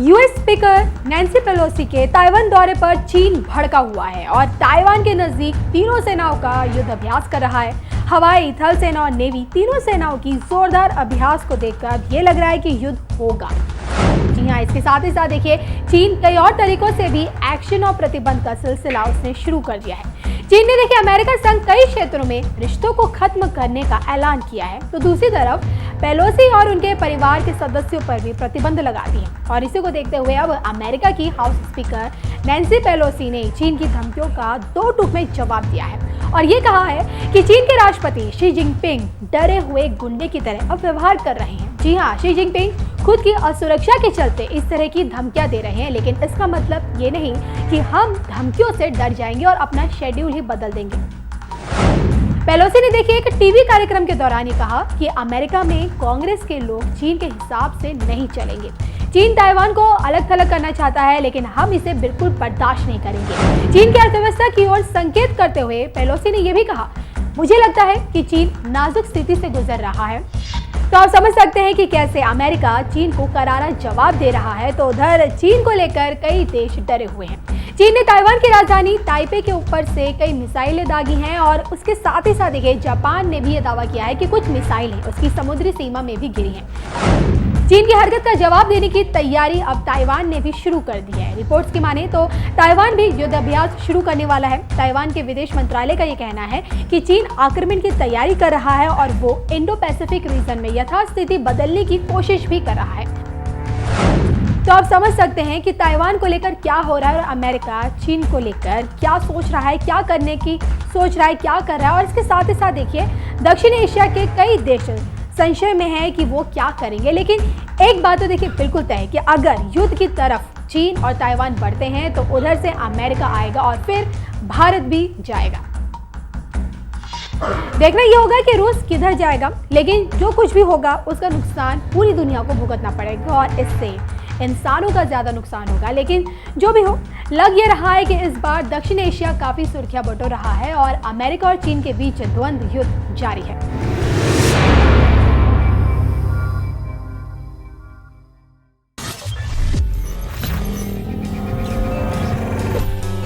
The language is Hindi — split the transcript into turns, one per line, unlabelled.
यूएस स्पीकर नैन्सी पेलोसी के ताइवान दौरे पर चीन भड़का हुआ है और ताइवान के नजदीक तीनों सेनाओं का युद्ध अभ्यास कर रहा है। हवाई, थल सेना और नेवी तीनों सेनाओं की जोरदार अभ्यास को देखकर ये लग रहा है कि युद्ध होगा। जी हाँ, इसके साथ ही साथ देखिए चीन कई और तरीकों से भी एक्शन और प्रतिबंध का सिलसिला उसने शुरू कर दिया है। चीन ने देखिए अमेरिका संग कई क्षेत्रों में रिश्तों को खत्म करने का ऐलान किया है, तो दूसरी तरफ पेलोसी और उनके परिवार के सदस्यों पर भी प्रतिबंध लगा दिए और इसी को देखते हुए अब अमेरिका की हाउस स्पीकर नैन्सी पेलोसी ने चीन की धमकियों का दो टूक में जवाब दिया है और ये कहा है कि चीन के राष्ट्रपति शी जिनपिंग डरे हुए गुंडे की तरह अब व्यवहार कर रहे हैं। जी हाँ, शी जिनपिंग खुद की असुरक्षा के चलते इस तरह की धमकियां दे रहे हैं, लेकिन इसका मतलब ये नहीं कि हम धमकियों से डर जाएंगे और अपना शेड्यूल ही बदल देंगे। पेलोसी ने देखिए एक टीवी कार्यक्रम के दौरान ये कहा कि अमेरिका में कांग्रेस के लोग चीन के हिसाब से नहीं चलेंगे। चीन ताइवान को अलग थलग करना चाहता है, लेकिन हम इसे बिल्कुल बर्दाश्त नहीं करेंगे। चीन की अर्थव्यवस्था की ओर संकेत करते हुए पेलोसी ने यह भी कहा, मुझे लगता है कि चीन नाजुक स्थिति से गुजर रहा है। तो आप समझ सकते हैं कि कैसे अमेरिका चीन को करारा जवाब दे रहा है, तो उधर चीन को लेकर कई देश डरे हुए हैं। चीन ने ताइवान की राजधानी ताइपे के ऊपर से कई मिसाइलें दागी हैं और उसके साथ ही साथ देखिए जापान ने भी ये दावा किया है कि कुछ मिसाइलें उसकी समुद्री सीमा में भी गिरी हैं। चीन की हरकत का जवाब देने की तैयारी अब ताइवान ने भी शुरू कर दी है। रिपोर्ट्स की माने तो ताइवान भी युद्ध अभ्यास शुरू करने वाला है। ताइवान के विदेश मंत्रालय का ये कहना है कि चीन आक्रमण की तैयारी कर रहा है और वो इंडो पैसिफिक रीजन में यथास्थिति बदलने की कोशिश भी कर रहा है। तो आप समझ सकते हैं कि ताइवान को लेकर क्या हो रहा है और अमेरिका चीन को लेकर क्या सोच रहा है, क्या करने की सोच रहा है, क्या कर रहा है। और इसके साथ ही साथ देखिए दक्षिण एशिया के कई देश संशय में है कि वो क्या करेंगे, लेकिन एक बात तो देखिए बिल्कुल तय है कि अगर युद्ध की तरफ चीन और ताइवान बढ़ते हैं तो उधर से अमेरिका आएगा और फिर भारत भी जाएगा। देखना ये होगा कि रूस किधर जाएगा, लेकिन जो कुछ भी होगा उसका नुकसान पूरी दुनिया को भुगतना पड़ेगा और इससे इंसानों का ज्यादा नुकसान होगा। लेकिन जो भी हो, लग ये रहा है कि इस बार दक्षिण एशिया काफी सुर्खियां बटोर रहा है और अमेरिका और चीन के बीच द्वंद्व युद्ध जारी है।